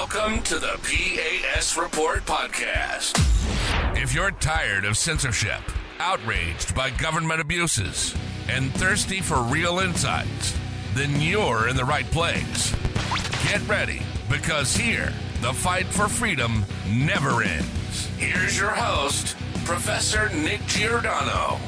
Welcome to the P.A.S. Report podcast. If you're tired of censorship, outraged by government abuses, and thirsty for real insights, then you're in the right place. Get ready, because here, the fight for freedom never ends. Here's your host, Professor Nick Giordano.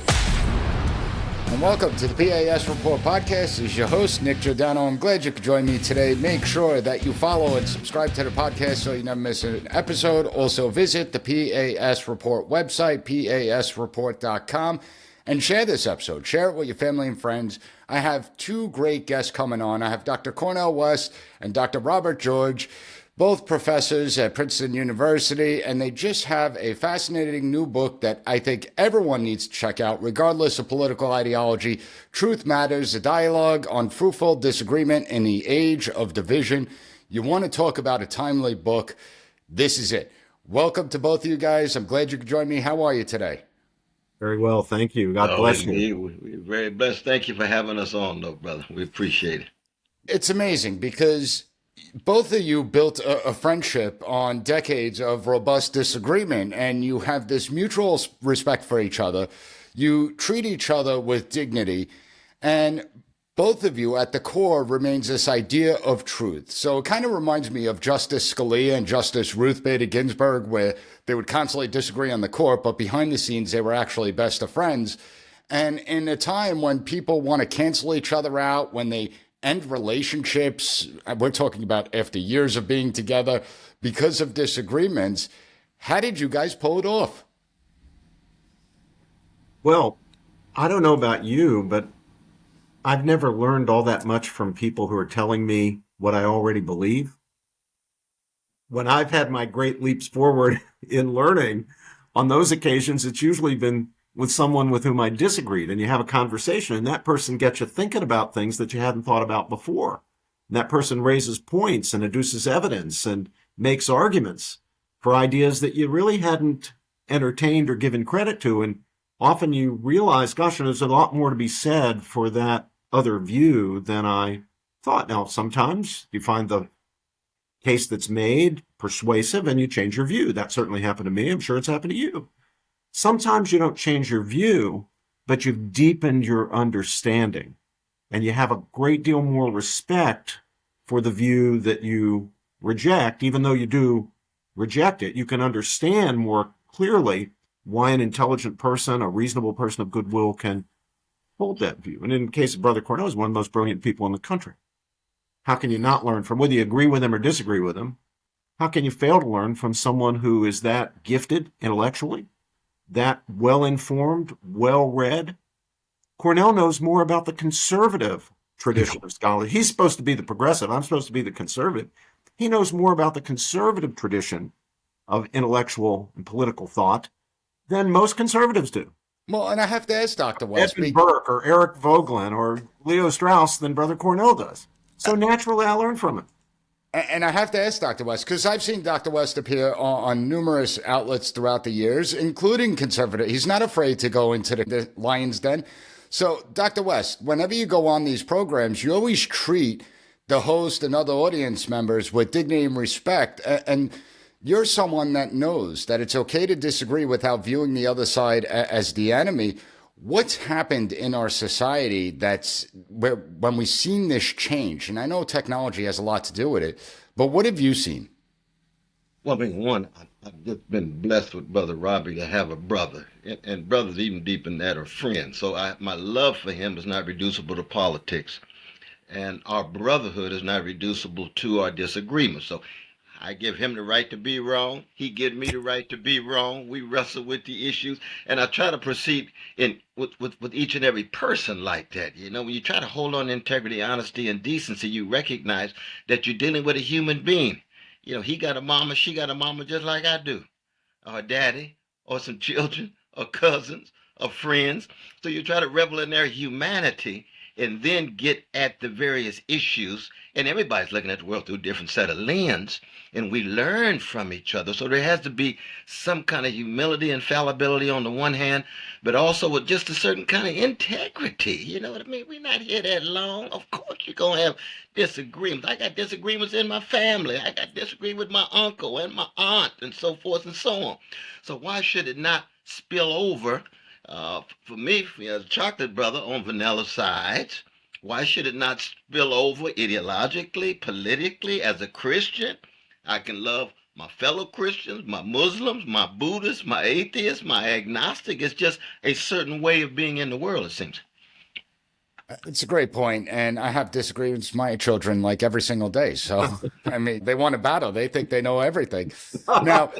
And welcome to the P.A.S. Report podcast. This is your host, Nick Giordano. I'm glad you could join me today. Make sure that you follow and subscribe to the podcast so you never miss an episode. Also visit the P.A.S. Report website, pasreport.com, and share this episode. Share it with your family and friends. I have two great guests coming on. I have Dr. Cornel West and Dr. Robert George, both professors at Princeton University, and they just have a fascinating new book that I think everyone needs to check out, regardless of political ideology. Truth Matters, a dialogue on fruitful disagreement in the age of division. You want to talk about a timely book, this is it. Welcome to both of you guys. I'm glad you could join me. How are you today? Very well, thank you. God bless you. We're very blessed. Thank you for having us on, though, brother. We appreciate it. It's amazing because both of you built a friendship on decades of robust disagreement, and you have this mutual respect for each other. You treat each other with dignity, and both of you at the core remains this idea of truth. So it kind of reminds me of Justice Scalia and Justice Ruth Bader Ginsburg, where they would constantly disagree on the court, but behind the scenes, they were actually best of friends. And in a time when people want to cancel each other out, when they end relationships, we're talking about after years of being together because of disagreements, how did you guys pull it off? Well, I don't know about you, but I've never learned all that much from people who are telling me what I already believe. When I've had my great leaps forward in learning, on those occasions, it's usually been with someone with whom I disagreed, and you have a conversation, and that person gets you thinking about things that you hadn't thought about before. And that person raises points and adduces evidence and makes arguments for ideas that you really hadn't entertained or given credit to. And often you realize, gosh, there's a lot more to be said for that other view than I thought. Now, sometimes you find the case that's made persuasive and you change your view. That certainly happened to me. I'm sure it's happened to you. Sometimes you don't change your view, but you've deepened your understanding, and you have a great deal more respect for the view that you reject. Even though you do reject it, you can understand more clearly why an intelligent person, a reasonable person of goodwill, can hold that view. And in the case of Brother Cornel, he's one of the most brilliant people in the country. How can you not learn from, whether you agree with him or disagree with him, how can you fail to learn from someone who is that gifted intellectually, that well-informed, well-read? Cornel knows more about the conservative tradition of scholarship. He's supposed to be the progressive. I'm supposed to be the conservative. He knows more about the conservative tradition of intellectual and political thought than most conservatives do. Well, and I have to ask Dr. West. Edmund Burke or Eric Voegelin or Leo Strauss than Brother Cornel does. So naturally, I learn from him. And I have to ask Dr. West, because I've seen Dr. West appear on numerous outlets throughout the years, including conservative. He's not afraid to go into the lion's den. So, Dr. West, whenever you go on these programs, you always treat the host and other audience members with dignity and respect. And you're someone that knows that it's okay to disagree without viewing the other side as the enemy. What's happened in our society that's where when we've seen this change? And I know technology has a lot to do with it, but what have you seen? Well, I mean, one, I've just been blessed with Brother Robbie to have a brother, and brothers even deep in that are friends. So my love for him is not reducible to politics, and our brotherhood is not reducible to our disagreements. So I give him the right to be wrong. He gives me the right to be wrong. We wrestle with the issues, and I try to proceed with each and every person like that. You know, when you try to hold on to integrity, honesty, and decency, you recognize that you're dealing with a human being. You know, he got a mama, she got a mama just like I do, or a daddy, or some children, or cousins, or friends. So you try to revel in their humanity and then get at the various issues. And everybody's looking at the world through a different set of lens, and we learn from each other. So there has to be some kind of humility and fallibility on the one hand, but also with just a certain kind of integrity. You know what I mean? We're not here that long. Of course you're going to have disagreements. I got disagreements in my family. I got disagreement with my uncle and my aunt and so forth and so on. So why should it not spill over? For me, as a chocolate brother on vanilla sides, why should it not spill over ideologically, politically, as a Christian? I can love my fellow Christians, my Muslims, my Buddhists, my atheists, my agnostic. It's just a certain way of being in the world, it seems. It's a great point, and I have disagreements with my children like every single day. So, I mean, they want to battle. They think they know everything. Now,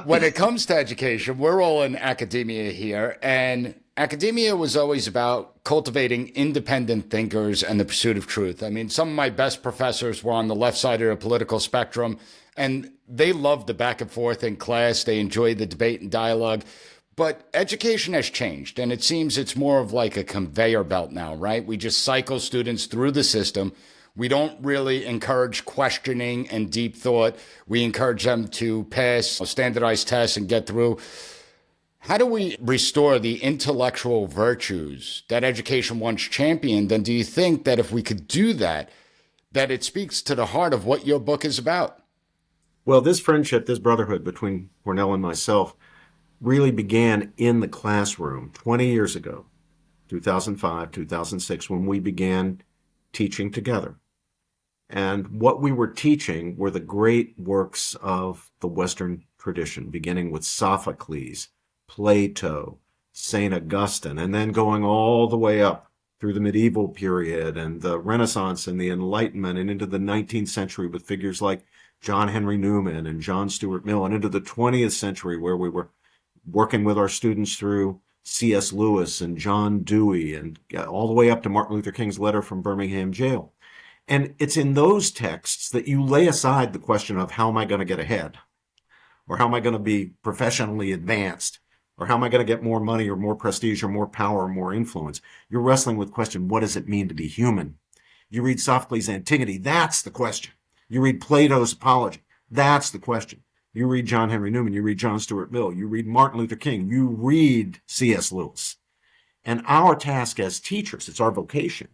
when it comes to education, we're all in academia here, and academia was always about cultivating independent thinkers and the pursuit of truth. I mean, some of my best professors were on the left side of the political spectrum, and they loved the back and forth in class. They enjoyed the debate and dialogue. But education has changed, and it seems it's more of like a conveyor belt now, right? We just cycle students through the system. We don't really encourage questioning and deep thought. We encourage them to pass standardized tests and get through. How do we restore the intellectual virtues that education once championed? And do you think that if we could do that, that it speaks to the heart of what your book is about? Well, this friendship, this brotherhood between Cornel and myself really began in the classroom 20 years ago, 2005, 2006, when we began teaching together. And what we were teaching were the great works of the Western tradition, beginning with Sophocles, Plato, St. Augustine, and then going all the way up through the medieval period and the Renaissance and the Enlightenment and into the 19th century with figures like John Henry Newman and John Stuart Mill, and into the 20th century where we were working with our students through C.S. Lewis and John Dewey and all the way up to Martin Luther King's letter from Birmingham jail. And it's in those texts that you lay aside the question of how am I going to get ahead? Or how am I going to be professionally advanced? Or how am I going to get more money or more prestige or more power or more influence? You're wrestling with the question, what does it mean to be human? You read Sophocles' Antigone, that's the question. You read Plato's Apology, that's the question. You read John Henry Newman, you read John Stuart Mill, you read Martin Luther King, you read C.S. Lewis. And our task as teachers, it's our vocation,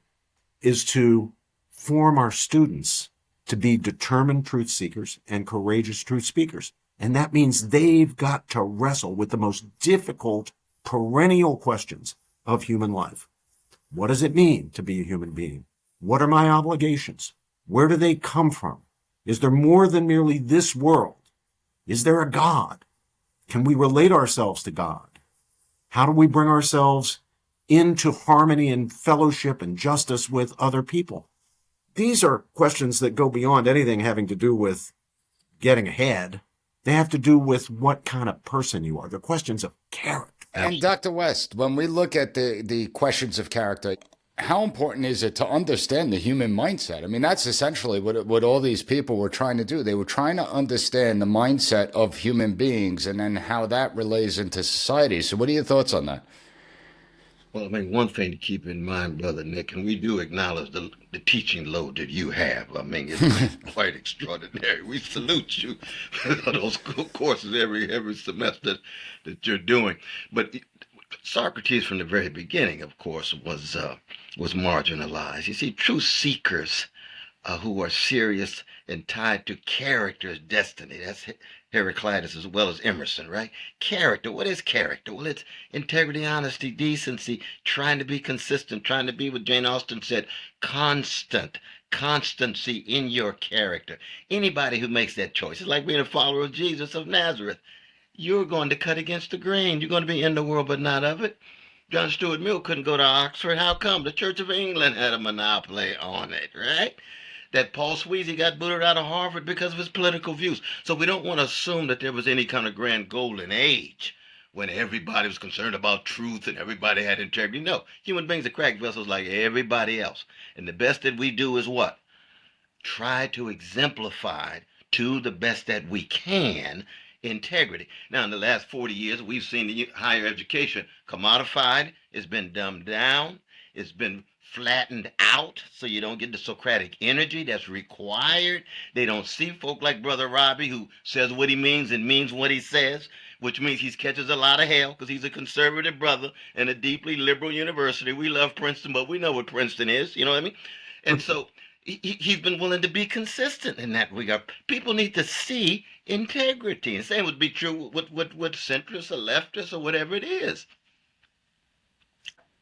is to form our students to be determined truth seekers and courageous truth speakers. And that means they've got to wrestle with the most difficult perennial questions of human life. What does it mean to be a human being? What are my obligations? Where do they come from? Is there more than merely this world? Is there a God? Can we relate ourselves to God? How do we bring ourselves into harmony and fellowship and justice with other people? These are questions that go beyond anything having to do with getting ahead. They have to do with what kind of person you are. They're questions of character. And Dr. West, when we look at the questions of character, how important is it to understand the human mindset? I mean, that's essentially what all these people were trying to do. They were trying to understand the mindset of human beings and then how that relates into society. So what are your thoughts on that? Well, I mean, one thing to keep in mind, Brother Nick, and we do acknowledge the teaching load that you have. I mean, it's quite extraordinary. We salute you for those courses every semester that you're doing. But Socrates, from the very beginning, of course, was marginalized. You see, true seekers who are serious and tied to character's destiny. That's Heraclitus as well as Emerson, right? Character. What is character? Well, it's integrity, honesty, decency, trying to be consistent, trying to be what Jane Austen said, constancy in your character. Anybody who makes that choice, it's like being a follower of Jesus of Nazareth. You're going to cut against the grain. You're going to be in the world, but not of it. John Stuart Mill couldn't go to Oxford. How come? The Church of England had a monopoly on it, right? That Paul Sweezy got booted out of Harvard because of his political views. So we don't want to assume that there was any kind of grand golden age when everybody was concerned about truth and everybody had integrity. No, human beings are cracked vessels like everybody else. And the best that we do is what? Try to exemplify to the best that we can integrity. Now, in the last 40 years, we've seen the higher education commodified. It's been dumbed down. It's been flattened out so you don't get the Socratic energy that's required. They don't see folk like Brother Robbie who says what he means and means what he says, which means he catches a lot of hell because he's a conservative brother in a deeply liberal university. We love Princeton, but we know what Princeton is. You know what I mean? And so he's been willing to be consistent in that regard. People need to see integrity. And same would be true with centrists or leftists or whatever it is.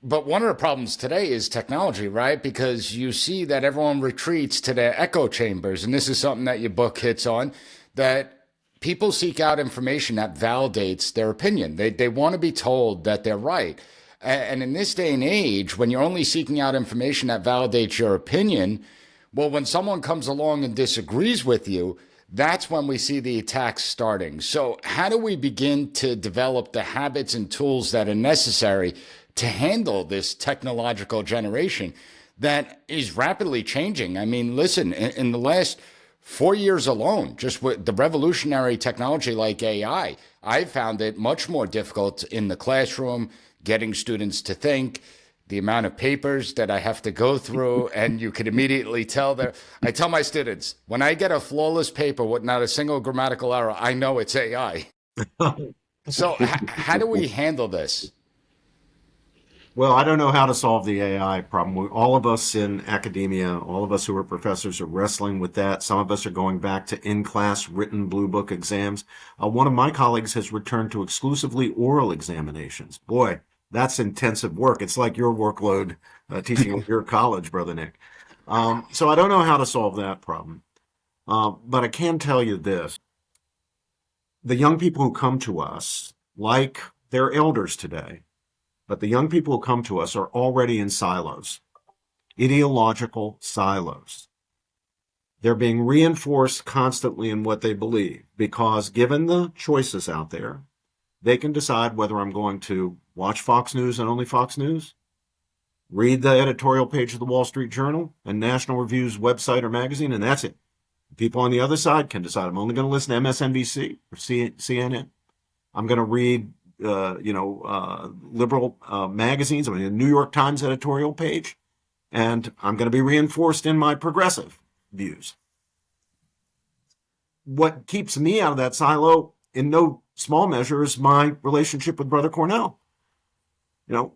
But one of the problems today is technology, right? Because you see that everyone retreats to their echo chambers. And this is something that your book hits on, that people seek out information that validates their opinion. They want to be told that they're right. And in this day and age, when you're only seeking out information that validates your opinion, well, when someone comes along and disagrees with you, that's when we see the attacks starting. So how do we begin to develop the habits and tools that are necessary to handle this technological generation that is rapidly changing? I mean, listen, in the last 4 years alone, just with the revolutionary technology like AI, I found it much more difficult in the classroom, getting students to think, the amount of papers that I have to go through, and you could immediately tell that. I tell my students, when I get a flawless paper with not a single grammatical error, I know it's AI. So how do we handle this? Well, I don't know how to solve the AI problem. All of us in academia, all of us who are professors are wrestling with that. Some of us are going back to in-class written blue book exams. One of my colleagues has returned to exclusively oral examinations. Boy, that's intensive work. It's like your workload teaching at your college, Brother Nick. So I don't know how to solve that problem. But I can tell you this. The young people who come to us, like their elders today, but the young people who come to us are already in silos, ideological silos. They're being reinforced constantly in what they believe because given the choices out there, they can decide whether I'm going to watch Fox News and only Fox News, read the editorial page of the Wall Street Journal and National Review's website or magazine, and that's it. People on the other side can decide I'm only going to listen to MSNBC or CNN. I'm going to read liberal magazines. I mean, the New York Times editorial page, and I'm going to be reinforced in my progressive views. What keeps me out of that silo, in no small measure, is my relationship with Brother Cornel. You know,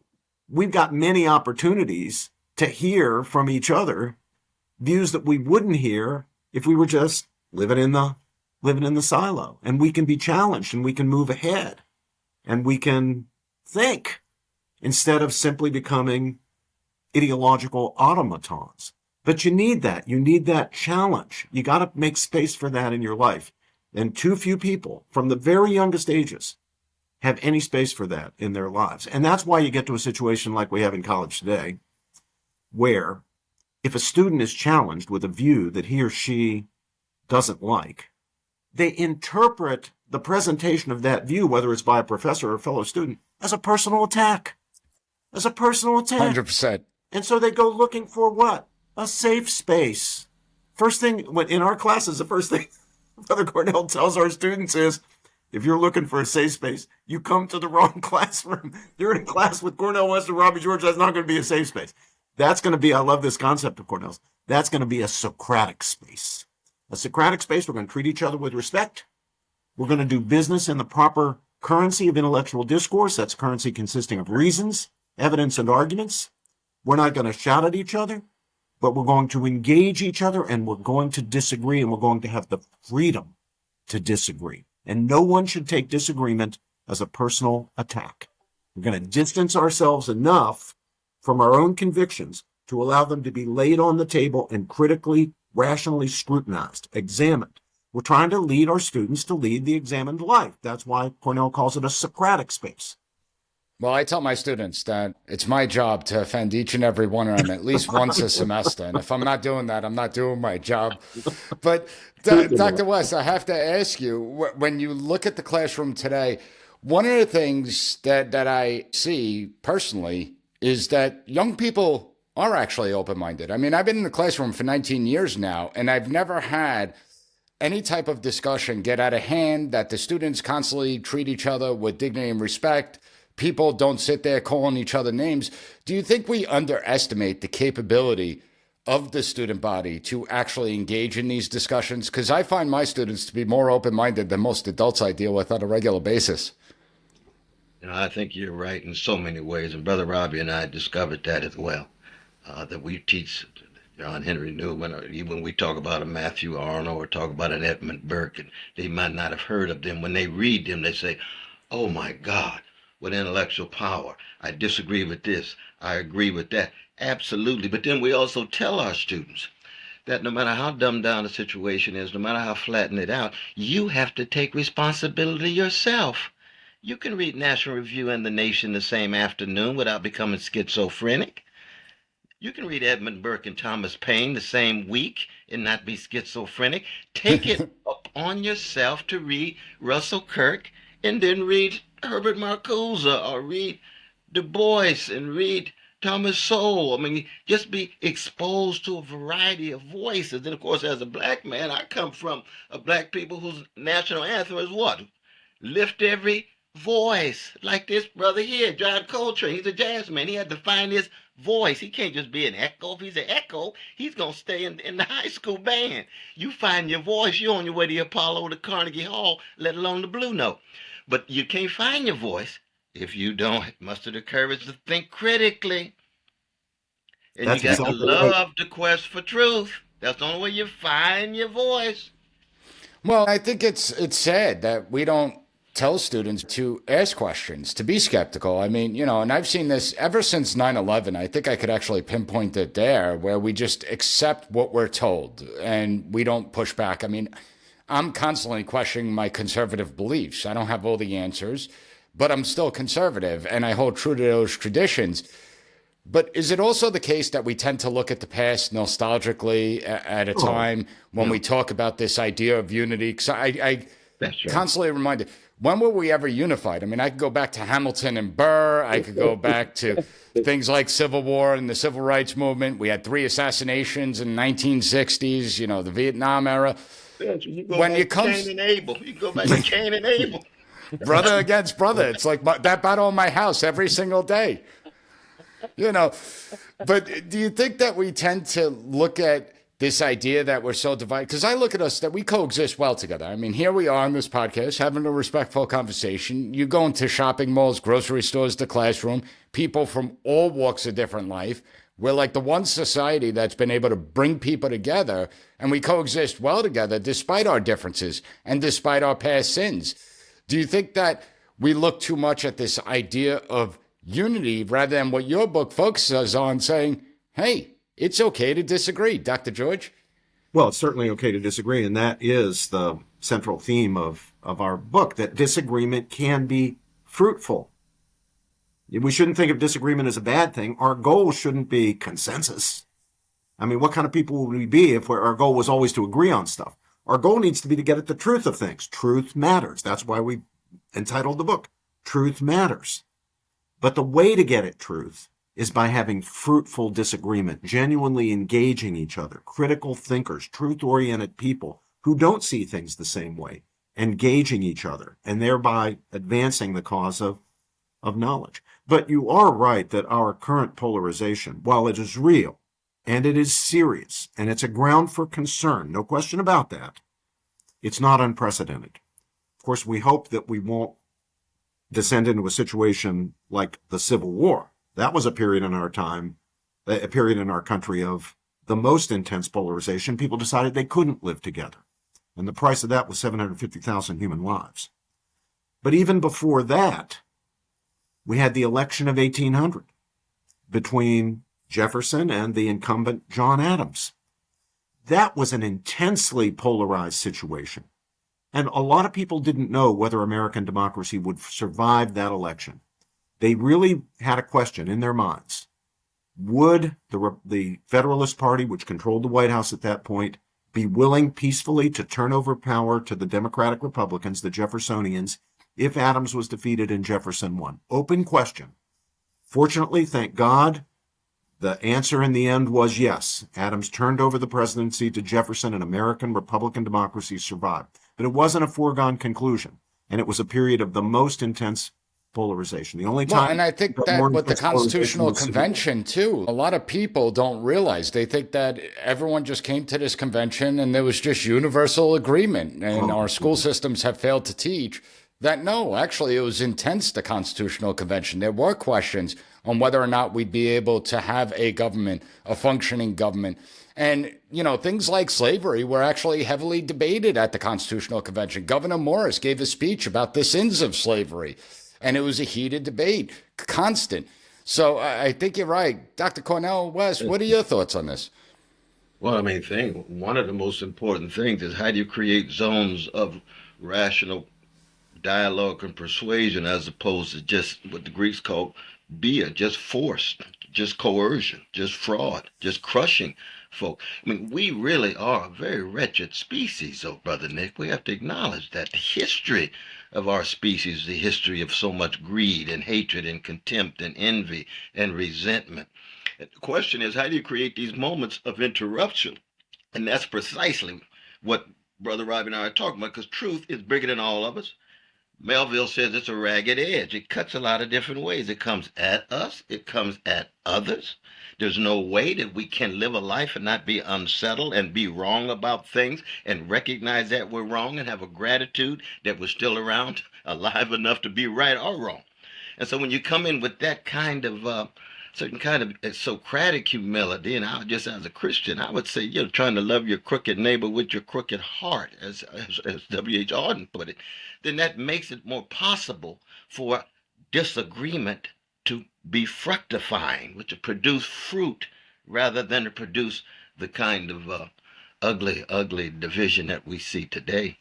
we've got many opportunities to hear from each other views that we wouldn't hear if we were just living in the silo. And we can be challenged, and we can move ahead. And we can think instead of simply becoming ideological automatons. But you need that. You need that challenge. You got to make space for that in your life. And too few people from the very youngest ages have any space for that in their lives. And that's why you get to a situation like we have in college today, where if a student is challenged with a view that he or she doesn't like, they interpret the presentation of that view, whether it's by a professor or a fellow student, as a personal attack. As a personal attack. 100%. And so they go looking for what? A safe space. First thing, in our classes, the first thing Brother Cornel tells our students is, if you're looking for a safe space, you come to the wrong classroom. You're in a class with Cornel West and Robbie George. That's not going to be a safe space. That's going to be, I love this concept of Cornel's, that's going to be a Socratic space. A Socratic space, we're going to treat each other with respect. We're going to do business in the proper currency of intellectual discourse. That's currency consisting of reasons, evidence, and arguments. We're not going to shout at each other, but we're going to engage each other, and we're going to disagree, and we're going to have the freedom to disagree. And no one should take disagreement as a personal attack. We're going to distance ourselves enough from our own convictions to allow them to be laid on the table and critically, rationally scrutinized, examined. We're trying to lead our students to lead the examined life. That's why Cornel calls it a Socratic space. Well, I tell my students that it's my job to offend each and every one of them at least once a semester. And if I'm not doing that, I'm not doing my job. But Dr. West, I have to ask you, when you look at the classroom today, one of the things that I see personally is that young people are actually open-minded. I mean, I've been in the classroom for 19 years now, and I've never had any type of discussion get out of hand that the students constantly treat each other with dignity and respect. people don't sit there calling each other names. Do you think we underestimate the capability of the student body to actually engage in these discussions? Because I find my students to be more open-minded than most adults I deal with on a regular basis. I think you're right in so many ways, and Brother Robbie and I discovered that as well. That we teach John Henry Newman, or even we talk about a Matthew Arnold or talk about an Edmund Burke, and they might not have heard of them. When they read them, they say, oh my God, what intellectual power. I disagree with this. I agree with that. Absolutely. But then we also tell our students that no matter how dumbed down the situation is, no matter how flattened it out, you have to take responsibility yourself. You can read National Review and The Nation the same afternoon without becoming schizophrenic. You can read Edmund Burke and Thomas Paine the same week and not be schizophrenic. Take it upon yourself to read Russell Kirk and then read Herbert Marcuse or read Du Bois and read Thomas Sowell. I mean, just be exposed to a variety of voices. And of course, as a black man, I come from a black people whose national anthem is what? Lift every voice. Like this brother here, John Coltrane. He's a jazz man. He had to find his voice. He can't just be an echo. If he's an echo, he's going to stay in the high school band. You find your voice, you're on your way to Apollo or the Carnegie Hall, let alone the Blue Note. But you can't find your voice if you don't muster the courage to think critically. And That's you got exactly to love right. the quest for truth. That's the only way you find your voice. Well, I think it's sad that we don't tell students to ask questions, to be skeptical. I mean, and I've seen this ever since 9/11. I think I could actually pinpoint it there, where we just accept what we're told and we don't push back. I mean, I'm constantly questioning my conservative beliefs. I don't have all the answers, but I'm still conservative and I hold true to those traditions. But is it also the case that we tend to look at the past nostalgically at a time when we talk about this idea of unity? Because I That's right. constantly reminded, when were we ever unified? I mean, I could go back to Hamilton and Burr. I could go back to things like Civil War and the Civil Rights Movement. We had 3 assassinations in the 1960s, the Vietnam era. You go When back it to comes Cain and Abel. You go back to Cain and Abel. brother against brother, it's like that battle in my house every single day. But do you think that we tend to look at this idea that we're so divided? Because I look at us that we coexist well together. I mean, here we are on this podcast having a respectful conversation. You go into shopping malls, grocery stores, the classroom, people from all walks of different life. We're like the one society that's been able to bring people together, and we coexist well together despite our differences and despite our past sins. Do you think that we look too much at this idea of unity rather than what your book focuses on, saying, hey, it's okay to disagree, Dr. George? Well, it's certainly okay to disagree, and that is the central theme of our book, that disagreement can be fruitful. We shouldn't think of disagreement as a bad thing. Our goal shouldn't be consensus. I mean, what kind of people would we be if our goal was always to agree on stuff? Our goal needs to be to get at the truth of things. Truth matters. That's why we entitled the book, Truth Matters. But the way to get at truth is by having fruitful disagreement, genuinely engaging each other, critical thinkers, truth-oriented people who don't see things the same way, engaging each other, and thereby advancing the cause of knowledge. But you are right that our current polarization, while it is real, and it is serious, and it's a ground for concern, no question about that, it's not unprecedented. Of course, we hope that we won't descend into a situation like the Civil War. That was a period in our time, a period in our country of the most intense polarization. People decided they couldn't live together. And the price of that was 750,000 human lives. But even before that, we had the election of 1800 between Jefferson and the incumbent John Adams. That was an intensely polarized situation. And a lot of people didn't know whether American democracy would survive that election. They really had a question in their minds. Would the Federalist Party, which controlled the White House at that point, be willing peacefully to turn over power to the Democratic Republicans, the Jeffersonians, if Adams was defeated and Jefferson won? Open question. Fortunately, thank God, the answer in the end was yes. Adams turned over the presidency to Jefferson and American Republican democracy survived. But it wasn't a foregone conclusion, and it was a period of the most intense polarization. The only Well, time and I think that that mourning with the against polarization Constitutional was civil war. Convention, too, a lot of people don't realize. They think that everyone just came to this convention and there was just universal agreement. And Oh, our school systems have failed to teach that no, actually, it was intense, the Constitutional Convention. There were questions on whether or not we'd be able to have a government, a functioning government. And, things like slavery were actually heavily debated at the Constitutional Convention. Governor Morris gave a speech about the sins of slavery, and it was a heated debate, constant. So I think you're right. Dr. Cornel West, what are your thoughts on this? Well, one of the most important things is how do you create zones of rational dialogue and persuasion as opposed to just what the Greeks call bia, just force, just coercion, just fraud, just crushing folk. We really are a very wretched species, oh, Brother Nick. We have to acknowledge that the history of our species, the history of so much greed and hatred and contempt and envy and resentment. And the question is, how do you create these moments of interruption? And that's precisely what Brother Robbie and I are talking about, because truth is bigger than all of us. Melville says it's a ragged edge. It cuts a lot of different ways. It comes at us. It comes at others. There's no way that we can live a life and not be unsettled and be wrong about things and recognize that we're wrong and have a gratitude that we're still around, alive enough to be right or wrong. And so when you come in with that kind of certain kind of Socratic humility, and I just as a Christian, I would say you're trying to love your crooked neighbor with your crooked heart, as W.H. Auden put it, then that makes it more possible for disagreement to be fructifying, which to produce fruit rather than to produce the kind of ugly division that we see today.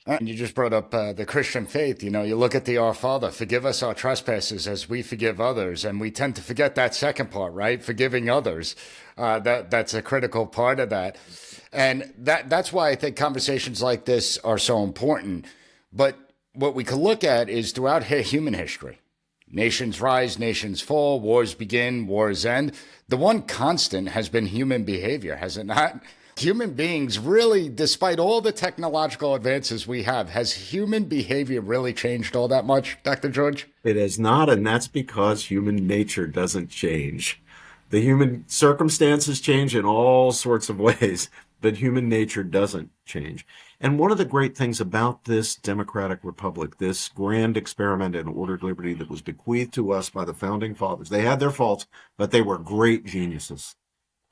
And you just brought up the Christian faith. You look at the Our Father, forgive us our trespasses as we forgive others. And we tend to forget that second part, right? Forgiving others. That's a critical part of that. And that's why I think conversations like this are so important. But what we can look at is throughout human history, nations rise, nations fall, wars begin, wars end. The one constant has been human behavior, has it not? Human beings really, despite all the technological advances we have, has human behavior really changed all that much, Dr. George? It has not, and that's because human nature doesn't change. The human circumstances change in all sorts of ways, but human nature doesn't change. And one of the great things about this democratic republic, this grand experiment in ordered liberty that was bequeathed to us by the founding fathers, they had their faults, but they were great geniuses,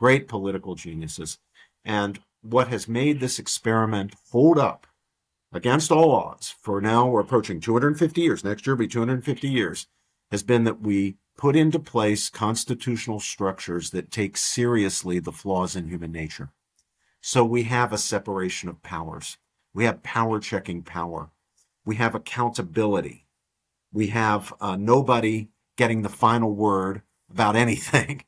great political geniuses. And what has made this experiment hold up against all odds for now, we're approaching 250 years, next year will be 250 years, has been that we put into place constitutional structures that take seriously the flaws in human nature. So we have a separation of powers. We have power checking power. We have accountability. We have nobody getting the final word about anything.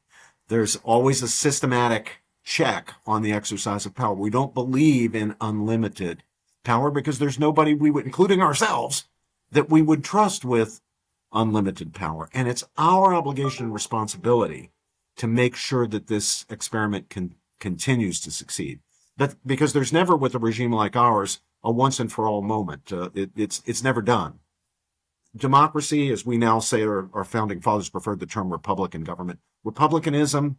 There's always a systematic check on the exercise of power. We don't believe in unlimited power because there's nobody we would, including ourselves, that we would trust with unlimited power. And it's our obligation and responsibility to make sure that this experiment continues to succeed. Because there's never, with a regime like ours, a once and for all moment. It's never done. Democracy, as we now say, our founding fathers preferred the term Republican government. Republicanism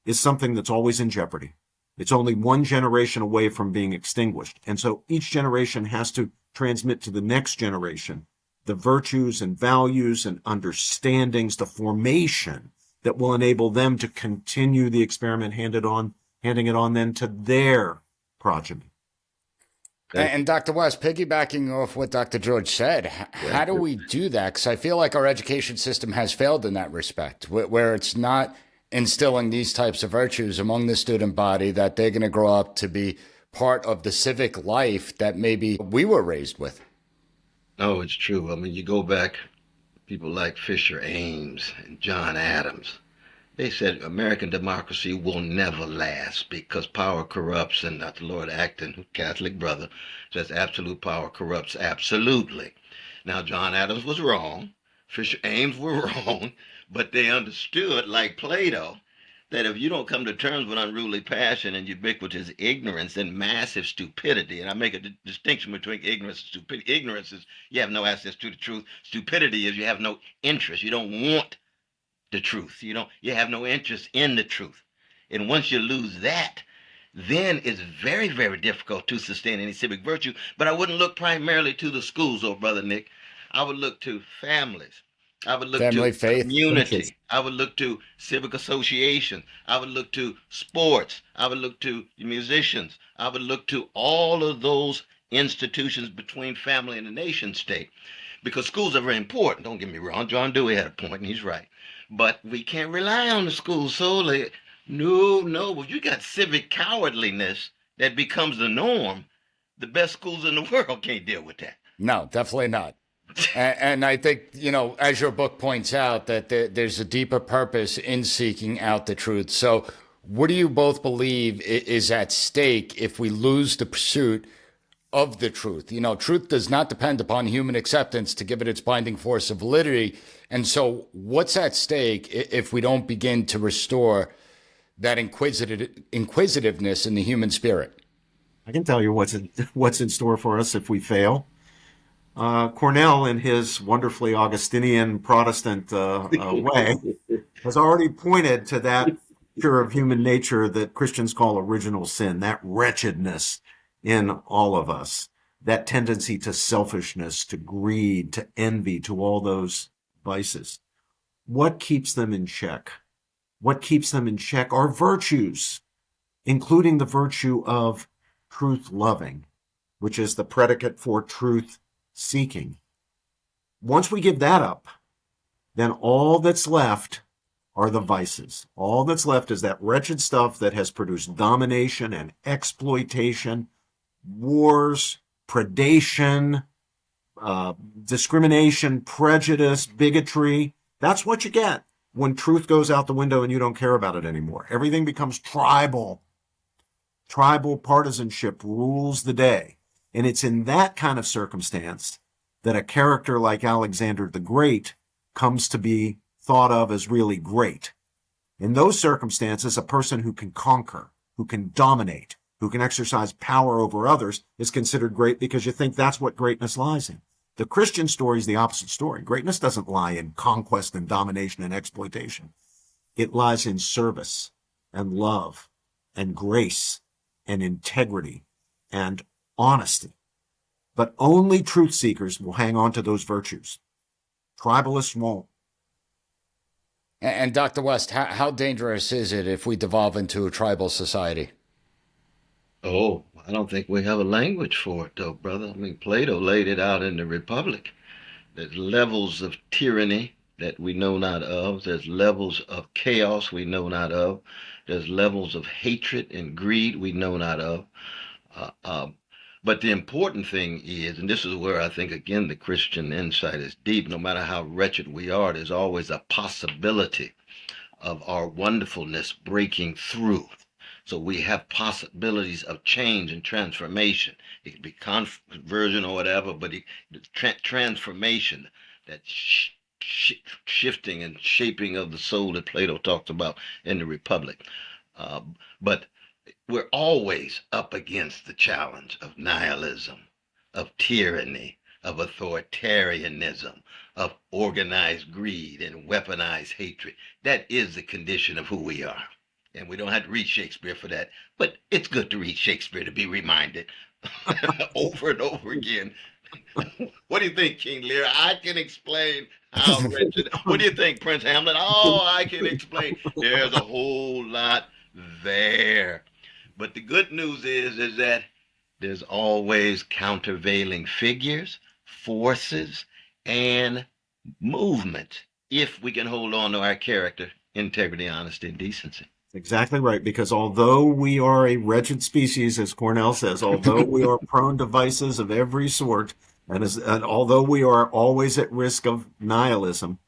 is something that's always in jeopardy. It's only one generation away from being extinguished. And so each generation has to transmit to the next generation the virtues and values and understandings, the formation that will enable them to continue the experiment, handing it on then to their progeny. And Dr. West, piggybacking off what Dr. George said, how do we do that? Because I feel like our education system has failed in that respect, where it's not instilling these types of virtues among the student body that they're going to grow up to be part of the civic life that maybe we were raised with. No, it's true. You go back, people like Fisher Ames and John Adams, they said American democracy will never last because power corrupts, and Dr. Lord Acton, Catholic brother, says absolute power corrupts absolutely. Now, John Adams was wrong. Fisher Ames were wrong. But they understood, like Plato, that if you don't come to terms with unruly passion and ubiquitous ignorance and massive stupidity, and I make a distinction between ignorance and stupidity. Ignorance is you have no access to the truth. Stupidity is you have no interest. You don't want the truth. You have no interest in the truth. And once you lose that, then it's very, very difficult to sustain any civic virtue. But I wouldn't look primarily to the schools, oh brother Nick. I would look to families. I would look Family, to faith, churches. community. I would look to civic association. I would look to sports. I would look to musicians. I would look to all of those institutions between family and the nation state. Because schools are very important. Don't get me wrong. John Dewey had a point, and he's right. But we can't rely on the schools solely. No. If you got civic cowardliness that becomes the norm, the best schools in the world can't deal with that. No, definitely not. And I think, as your book points out, that there's a deeper purpose in seeking out the truth. So what do you both believe is at stake if we lose the pursuit of the truth? Truth does not depend upon human acceptance to give it its binding force of validity. And so what's at stake if we don't begin to restore that inquisitiveness in the human spirit? I can tell you what's in store for us if we fail. Cornel, in his wonderfully Augustinian Protestant way, has already pointed to that feature of human nature that Christians call original sin, that wretchedness in all of us, that tendency to selfishness, to greed, to envy, to all those vices. What keeps them in check? What keeps them in check are virtues, including the virtue of truth loving, which is the predicate for truth seeking. Once we give that up, then all that's left are the vices. All that's left is that wretched stuff that has produced domination and exploitation, wars, predation, discrimination, prejudice, bigotry. That's what you get when truth goes out the window and you don't care about it anymore. Everything becomes tribal. Tribal partisanship rules the day. And it's in that kind of circumstance that a character like Alexander the Great comes to be thought of as really great. In those circumstances, a person who can conquer, who can dominate, who can exercise power over others is considered great because you think that's what greatness lies in. The Christian story is the opposite story. Greatness doesn't lie in conquest and domination and exploitation. It lies in service and love and grace and integrity and honesty. But only truth seekers will hang on to those virtues. Tribalists won't. And Dr. West, how dangerous is it if we devolve into a tribal society? Oh, I don't think we have a language for it, though, brother. I mean, Plato laid it out in the Republic. There's levels of tyranny that we know not of. There's levels of chaos we know not of. There's levels of hatred and greed we know not of. But the important thing is, and this is where I think, again, the Christian insight is deep. No matter how wretched we are, there's always a possibility of our wonderfulness breaking through. So we have possibilities of change and transformation. It could be conversion or whatever, but transformation, that shifting and shaping of the soul that Plato talks about in the Republic. But we're always up against the challenge of nihilism, of tyranny, of authoritarianism, of organized greed and weaponized hatred. That is the condition of who we are. And we don't have to read Shakespeare for that, but it's good to read Shakespeare to be reminded over and over again. What do you think, King Lear? I can explain how wretched. What do you think, Prince Hamlet? Oh, I can explain. There's a whole lot there. But the good news is that there's always countervailing figures, forces, and movement if we can hold on to our character, integrity, honesty, and decency. Exactly right, because although we are a wretched species, as Cornel says, although we are prone to vices of every sort, and although we are always at risk of nihilism,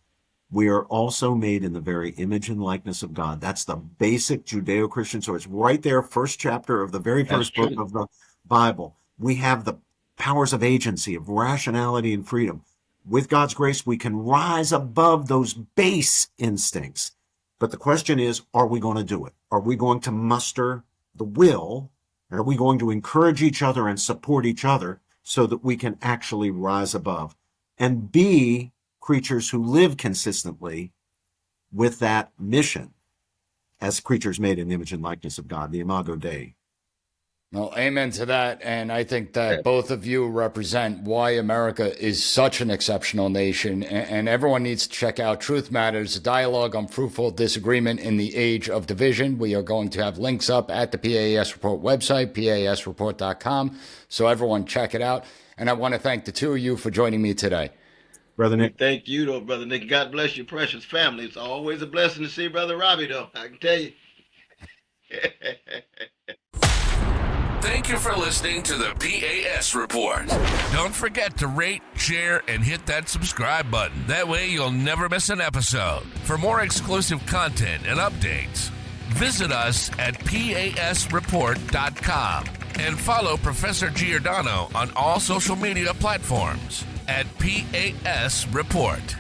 we are also made in the very image and likeness of God. That's the basic Judeo-Christian story. It's right there, first chapter of the very first book of the Bible. We have the powers of agency, of rationality and freedom. With God's grace, we can rise above those base instincts But the question is, are we going to do it? Are we going to muster the will? Are we going to encourage each other and support each other so that we can actually rise above and be creatures who live consistently with that mission as creatures made in the image and likeness of God, the Imago Dei? Well, amen to that. And I think that both of you represent why America is such an exceptional nation. And everyone needs to check out Truth Matters, a dialogue on fruitful disagreement in the age of division. We are going to have links up at the PAS Report website, PASreport.com. So everyone check it out. And I want to thank the two of you for joining me today. Brother Nick. Thank you, though, Brother Nick. God bless your precious family. It's always a blessing to see Brother Robbie, though. I can tell you. Thank you for listening to the P.A.S. Report. Don't forget to rate, share, and hit that subscribe button. That way you'll never miss an episode. For more exclusive content and updates, visit us at PASreport.com and follow Professor Giordano on all social media platforms at P.A.S. Report.